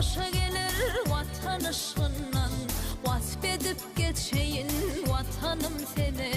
başa gelir vatanışından, vasf edip geçeyin vatanım seni.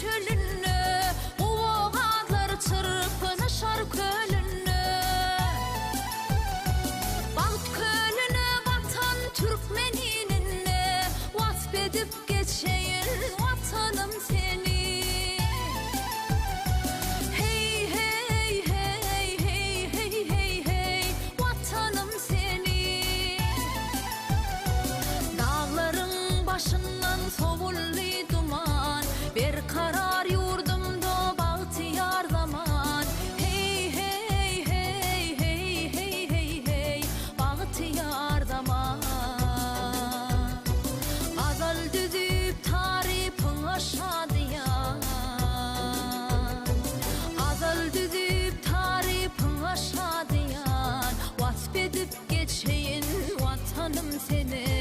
Çölünü, ovalar çırpını şark ölünü, Balık kölünü vatan Türkmeninini, vasf edip geçeyin vatanım seni. Hey hey hey hey hey hey hey vatanım seni. Dağların başından sovullu duman, bir karar yurdumda bahtiyar zaman. Hey hey hey hey hey hey hey bahtiyar zaman. Azal düzüp tarifin aşağıya, azal düzüp tarifin aşağıya, vasf edip geçeyin vatanım seni.